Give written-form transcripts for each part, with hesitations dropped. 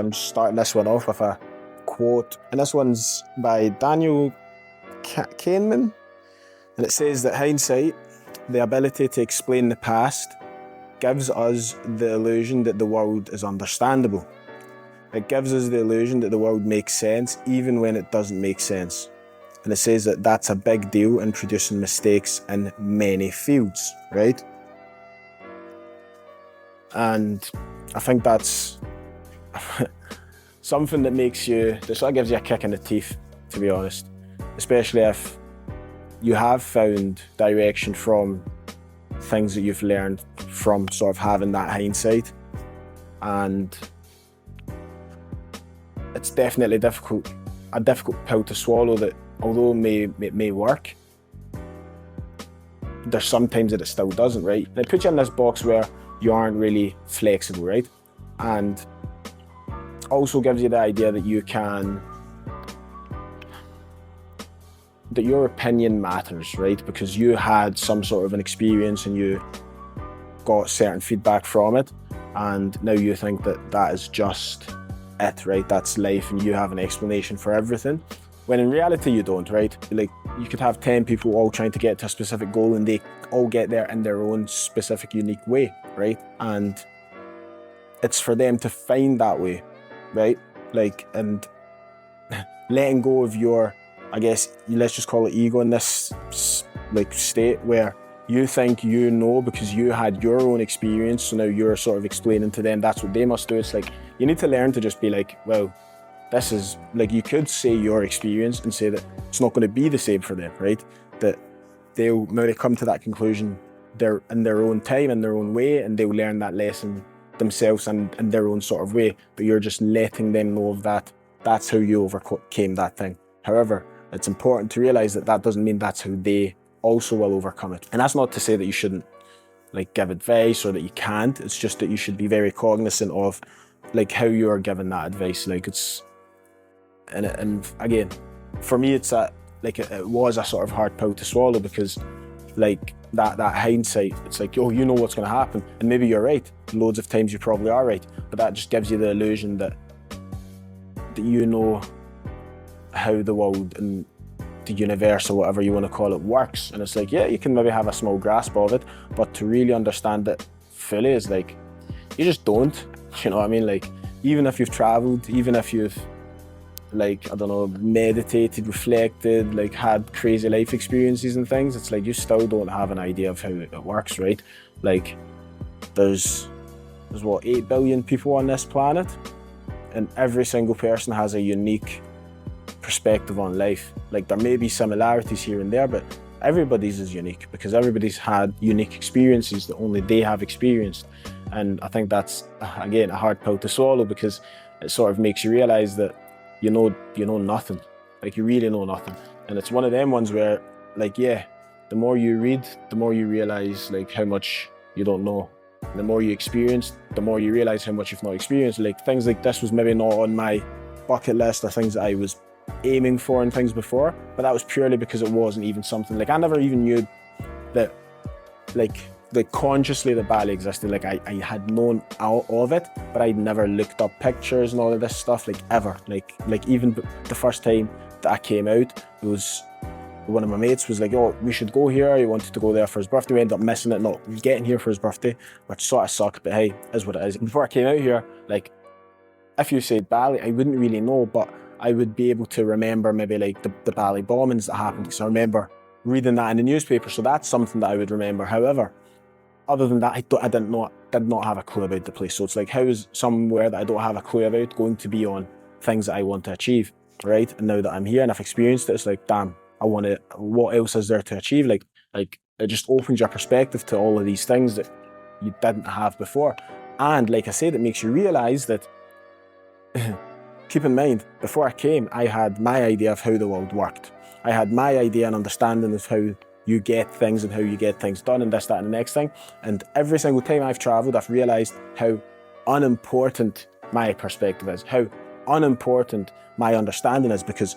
I'm starting this one off with a quote, and this one's by Daniel Kahneman, and it says that hindsight, the ability to explain the past, gives us the illusion that the world is understandable. It gives us the illusion that the world makes sense even when it doesn't make sense. And it says that that's a big deal in producing mistakes in many fields, right? And I think that's something that sort of gives you a kick in the teeth, to be honest. Especially if you have found direction from things that you've learned from sort of having that hindsight. And it's definitely a difficult pill to swallow that, although it may work, there's sometimes that it still doesn't, right? They put you in this box where you aren't really flexible, right? And also gives you the idea that that your opinion matters, right? Because you had some sort of an experience and you got certain feedback from it, and now you think that that is just it, right? That's life and you have an explanation for everything. When in reality you don't, right? Like, you could have 10 people all trying to get to a specific goal and they all get there in their own specific, unique way, right? And it's for them to find that way, right? Like, and letting go of your, I guess, let's just call it ego in this like state where you think you know because you had your own experience, so now you're sort of explaining to them that's what they must do. It's like, you need to learn to just be like, well, this is, like, you could say your experience and say that it's not going to be the same for them, right? That they'll maybe come to that conclusion in their own time, in their own way, and they'll learn that lesson themselves and in their own sort of way, but you're just letting them know that that's how you overcame that thing. However, it's important to realize that that doesn't mean that's how they also will overcome it. And that's not to say that you shouldn't like give advice or that you can't. It's just that you should be very cognizant of like how you are giving that advice. Like, it's, and again, for me, it's it was a sort of hard pill to swallow, because like that hindsight, it's like, oh, you know what's going to happen, and maybe you're right. Loads of times you probably are right, but that just gives you the illusion that you know how the world and the universe, or whatever you want to call it, works. And it's like, yeah, you can maybe have a small grasp of it, but to really understand it fully is like, you just don't. You know what I mean? Like, even if you've traveled, even if you've, like, I don't know, meditated, reflected, like had crazy life experiences and things, it's like you still don't have an idea of how it works, right? Like, there's what, 8 billion people on this planet, and every single person has a unique perspective on life. Like, there may be similarities here and there, but everybody's is unique because everybody's had unique experiences that only they have experienced. And I think that's, again, a hard pill to swallow, because it sort of makes you realize that you know nothing. Like, you really know nothing. And it's one of them ones where, like, yeah, the more you read, the more you realize like how much you don't know. And the more you experience, the more you realize how much you've not experienced. Like, things like this was maybe not on my bucket list or things that I was aiming for and things before, but that was purely because it wasn't even something, like, I never even knew that, like consciously that Bali existed. Like, I had known of it, but I'd never looked up pictures and all of this stuff, like, ever. Like even the first time that I came out, it was one of my mates was like, oh, we should go here. He wanted to go there for his birthday. We ended up missing it, not getting here for his birthday, which sort of sucked, but hey, is what it is. Before I came out here, like, if you said Bali, I wouldn't really know, but I would be able to remember maybe like the Bali bombings that happened, because I remember reading that in the newspaper, so that's something that I would remember. However, other than that, I did not have a clue about the place. So it's like, how is somewhere that I don't have a clue about going to be on things that I want to achieve, right? And now that I'm here and I've experienced it, it's like, damn, what else is there to achieve? Like it just opens your perspective to all of these things that you didn't have before. And like I said, it makes you realize that, keep in mind, before I came, I had my idea of how the world worked. I had my idea and understanding of how you get things and how you get things done and this, that, and the next thing. And every single time I've traveled, I've realized how unimportant my perspective is, how unimportant my understanding is, because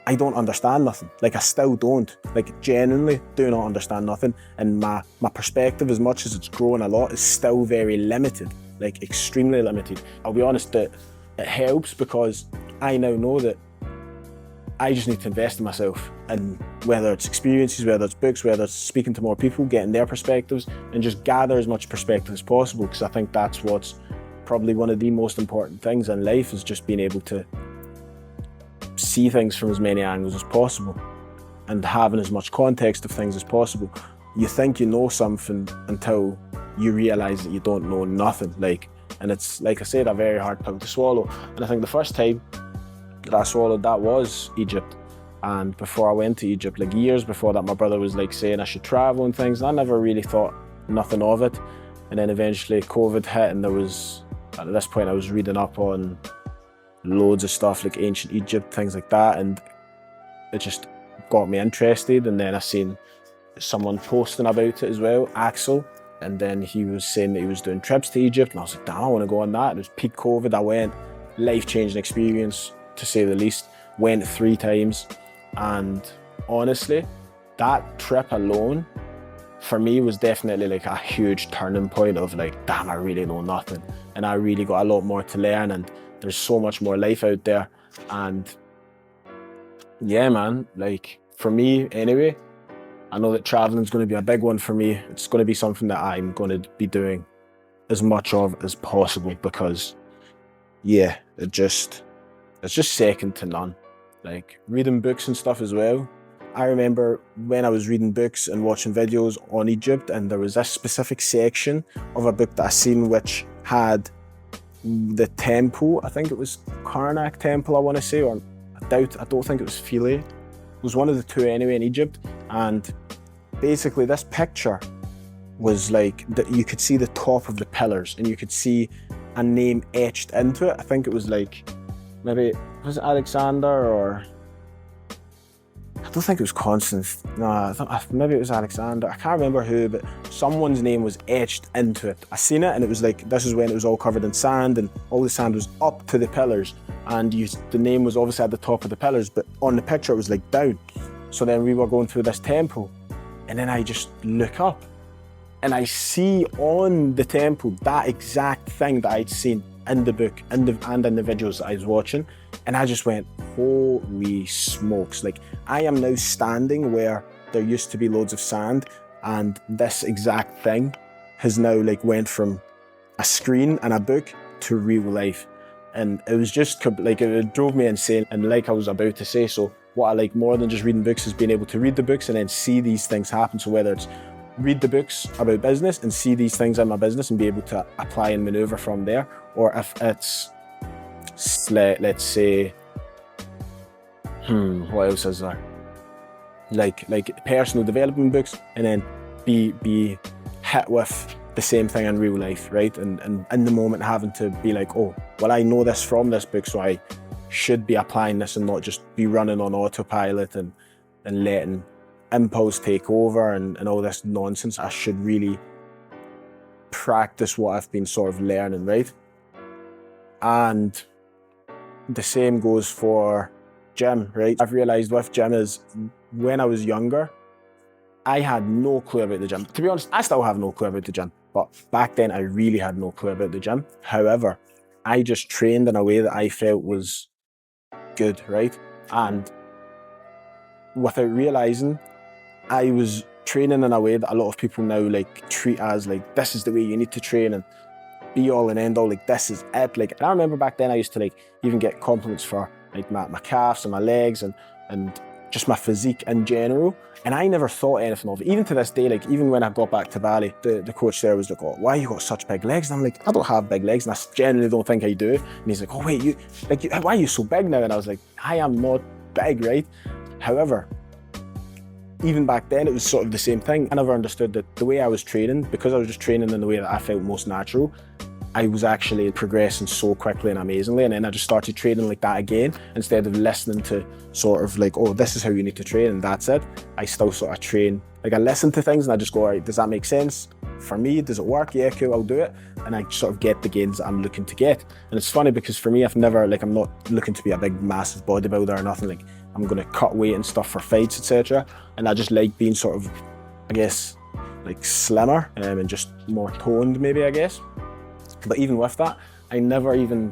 I don't understand nothing. Like, I still don't. Like, genuinely do not understand nothing. And my perspective, as much as it's grown a lot, is still very limited, like extremely limited. I'll be honest, that it helps because I now know that I just need to invest in myself, and whether it's experiences, whether it's books, whether it's speaking to more people, getting their perspectives, and just gather as much perspective as possible, because I think that's what's probably one of the most important things in life, is just being able to see things from as many angles as possible and having as much context of things as possible. You think you know something until you realise that you don't know nothing, and it's, like I said, a very hard pill to swallow. And I think the first time that I swallowed that was Egypt. And before I went to Egypt, like years before that, my brother was like saying I should travel and things, and I never really thought nothing of it. And then eventually COVID hit, and at this point I was reading up on loads of stuff like ancient Egypt, things like that, and it just got me interested. And then I seen someone posting about it as well, Axel, and then he was saying that he was doing trips to Egypt, and I was like, damn, I want to go on that. It was peak COVID. I went, life-changing experience to say the least. Went 3 times, and honestly, that trip alone for me was definitely like a huge turning point of like, damn, I really know nothing, and I really got a lot more to learn, and there's so much more life out there. And yeah, man, like for me anyway, I know that traveling is going to be a big one for me. It's going to be something that I'm going to be doing as much of as possible, because yeah, it's just second to none. Like reading books and stuff as well. I remember when I was reading books and watching videos on Egypt, and there was this specific section of a book that I seen which had the temple, I think it was Karnak temple, I want to say, or I don't think it was Philae. It was one of the two anyway in Egypt. And basically this picture was like, that you could see the top of the pillars and you could see a name etched into it. I think it was like, maybe, was it Alexander, or I don't think it was Constance. No, maybe it was Alexander. I can't remember who, but someone's name was etched into it. I seen it, and it was like, this is when it was all covered in sand, and all the sand was up to the pillars, and the name was obviously at the top of the pillars, but on the picture it was like down. So then we were going through this temple, and then I just look up, and I see on the temple that exact thing that I'd seen in the book and in the videos that I was watching. And I just went, holy smokes. Like, I am now standing where there used to be loads of sand, and this exact thing has now like went from a screen and a book to real life. And it was just like, it drove me insane. And like I was about to say, so what I like more than just reading books is being able to read the books and then see these things happen. So whether it's read the books about business and see these things in my business and be able to apply and maneuver from there, or if it's, let's say, what else is there? Like personal development books, and then be hit with the same thing in real life, right? And in the moment having to be like, oh, well, I know this from this book, so I should be applying this and not just be running on autopilot and letting impulse take over and all this nonsense. I should really practice what I've been sort of learning, right? And the same goes for gym, right? I've realised with gym is, when I was younger, I had no clue about the gym. To be honest, I still have no clue about the gym, but back then I really had no clue about the gym. However, I just trained in a way that I felt was good, right? And without realising, I was training in a way that a lot of people now like treat as like, this is the way you need to train and be all and end all, like this is it. Like, and I remember back then I used to like even get compliments for like my calves and my legs and just my physique in general. And I never thought anything of it. Even to this day, like even when I got back to Bali, the coach there was like, oh, why you got such big legs? And I'm like, I don't have big legs, and I generally don't think I do. And he's like, oh wait, why are you so big now? And I was like, I am not big, right? However, even back then, it was sort of the same thing. I never understood that the way I was training, because I was just training in the way that I felt most natural, I was actually progressing so quickly and amazingly. And then I just started training like that again, instead of listening to sort of like, oh, this is how you need to train and that's it. I still sort of train. Like I listen to things and I just go, all right, does that make sense for me? Does it work? Yeah, cool, I'll do it. And I sort of get the gains that I'm looking to get. And it's funny because for me, I'm not looking to be a big, massive bodybuilder or nothing. Like I'm going to cut weight and stuff for fights, etc. And I just like being sort of, I guess, like slimmer and just more toned maybe, I guess. But even with that, I never even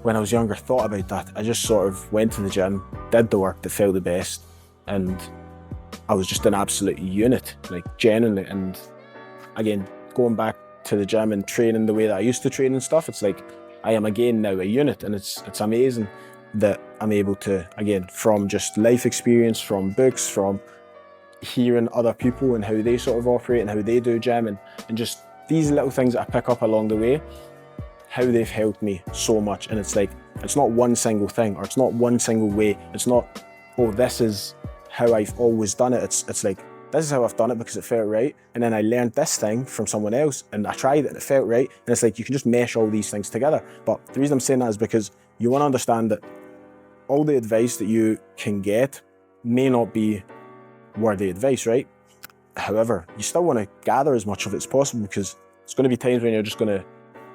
when I was younger, thought about that. I just sort of went to the gym, did the work that felt the best, and I was just an absolute unit, like genuinely. And again, going back to the gym and training the way that I used to train and stuff, it's like I am again now a unit, and it's amazing that I'm able to, again, from just life experience, from books, from hearing other people and how they sort of operate and how they do gym, and just these little things that I pick up along the way, how they've helped me so much. And it's like, it's not one single thing, or it's not one single way. It's not, oh, this is how I've always done it. It's like, this is how I've done it because it felt right. And then I learned this thing from someone else and I tried it and it felt right. And it's like, you can just mesh all these things together. But the reason I'm saying that is because you want to understand that all the advice that you can get may not be worthy advice, right? However, you still want to gather as much of it as possible, because it's going to be times when you're just going to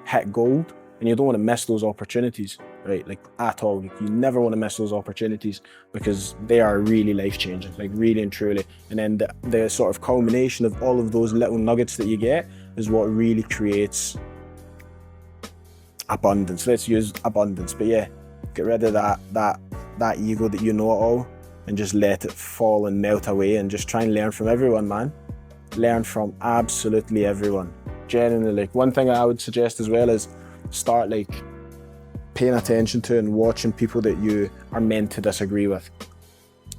hit gold and you don't want to miss those opportunities, right? Like at all. Like, you never want to miss those opportunities because they are really life-changing, like really and truly. And then the sort of culmination of all of those little nuggets that you get is what really creates abundance. Let's use abundance. But yeah, get rid of that ego that you know it all, and just let it fall and melt away, and just try and learn from everyone, man. Learn from absolutely everyone. Genuinely, like, one thing I would suggest as well is start like paying attention to and watching people that you are meant to disagree with.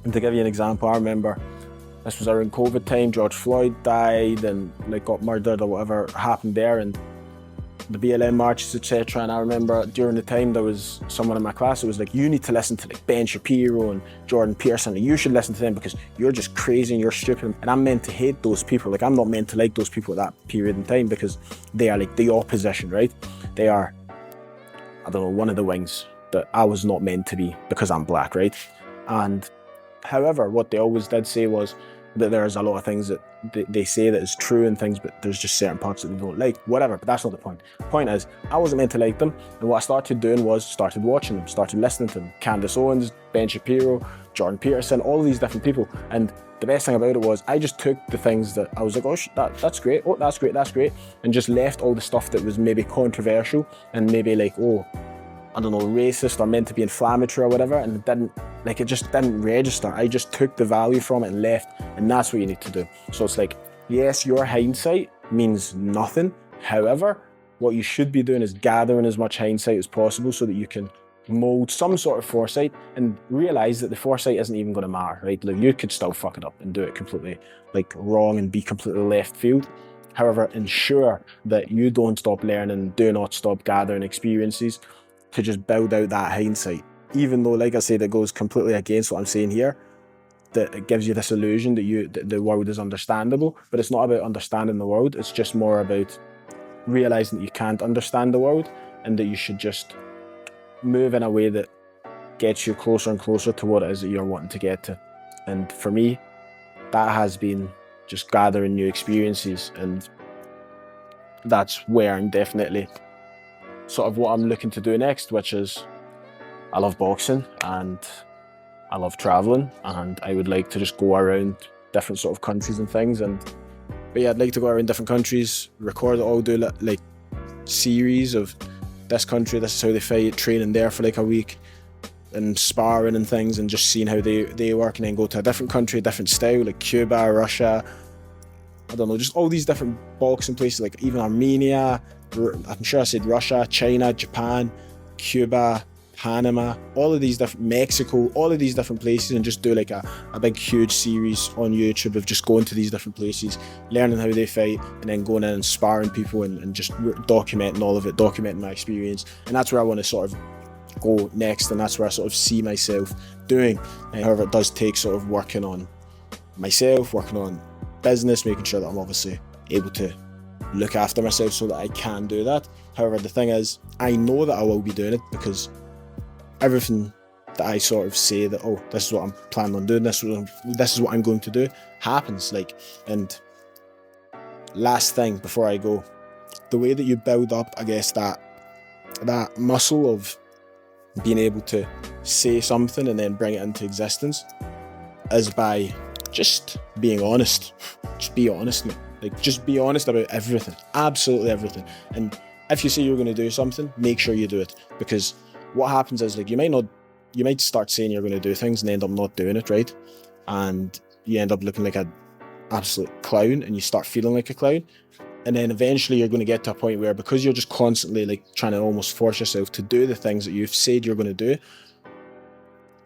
And to give you an example, I remember this was around COVID time. George Floyd died and like got murdered or whatever happened there, and the BLM marches, etc. And I remember during the time there was someone in my class that was like, you need to listen to like Ben Shapiro and Jordan Peterson, and you should listen to them because you're just crazy and you're stupid. And I'm meant to hate those people. Like, I'm not meant to like those people at that period in time, because they are like the opposition, right? They are, I don't know, one of the wings that I was not meant to be because I'm black, right? And however, what they always did say was that there's a lot of things that they say that is true and things, but there's just certain parts that they don't like, whatever. But that's not the point. The point is, I wasn't meant to like them, and what I started doing was started watching them, started listening to them. Candace Owens, Ben Shapiro, Jordan Peterson, all of these different people. And the best thing about it was I just took the things that I was like, oh, that's great, oh, that's great, and just left all the stuff that was maybe controversial and maybe like, oh, I don't know, racist or meant to be inflammatory or whatever, and it just didn't register. I just took the value from it and left, and that's what you need to do. So it's like, yes, your hindsight means nothing. However, what you should be doing is gathering as much hindsight as possible so that you can mold some sort of foresight and realize that the foresight isn't even going to matter, right? Like, you could still fuck it up and do it completely like wrong and be completely left field. However, ensure that you don't stop learning, do not stop gathering experiences to just build out that hindsight. Even though, like I said, it goes completely against what I'm saying here, that it gives you this illusion that the world is understandable, but it's not about understanding the world. It's just more about realizing that you can't understand the world, and that you should just move in a way that gets you closer and closer to what it is that you're wanting to get to. And for me, that has been just gathering new experiences, and that's where I'm definitely sort of what I'm looking to do next, which is, I love boxing and I love traveling, and I would like to just go around different sort of countries and things. But yeah, I'd like to go around different countries, record it all, do like series of this country, this is how they fight, training there for like a week and sparring and things, and just seeing how they work, and then go to a different country, different style, like Cuba, Russia, I don't know, just all these different boxing places, like even Armenia, I'm sure I said Russia, China, Japan, Cuba, Panama, all of these different, Mexico, all of these different places, and just do like a big huge series on YouTube of just going to these different places, learning how they fight, and then going in and sparring people and just documenting all of it, documenting my experience. And that's where I want to sort of go next, and that's where I sort of see myself doing. And however, it does take sort of working on myself, working on business, making sure that I'm obviously able to look after myself so that I can do that. However, the thing is, I know that I will be doing it, because everything that I sort of say that, oh, this is what I'm planning on doing, this is what I'm going to do, happens. Like, and last thing before I go, the way that you build up, I guess, that muscle of being able to say something and then bring it into existence is by just being honest. Just be honest, mate. Like, just be honest about everything, absolutely everything. And if you say you're going to do something, make sure you do it, because what happens is, like, you might start saying you're going to do things and end up not doing it, right? And you end up looking like an absolute clown, and you start feeling like a clown. And then eventually you're going to get to a point where, because you're just constantly like trying to almost force yourself to do the things that you've said you're going to do,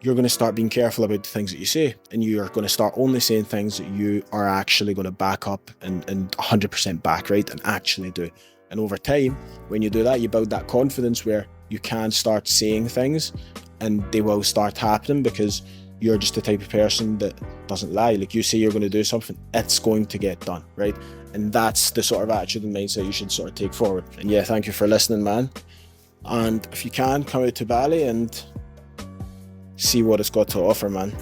you're going to start being careful about the things that you say, and you are going to start only saying things that you are actually going to back up and 100% back, right, and actually do. And over time, when you do that, you build that confidence where you can start saying things and they will start happening, because you're just the type of person that doesn't lie. Like, you say you're going to do something, it's going to get done, right? And that's the sort of attitude and mindset you should sort of take forward. And yeah, thank you for listening, man. And if you can, come out to Bali and see what it's got to offer, man.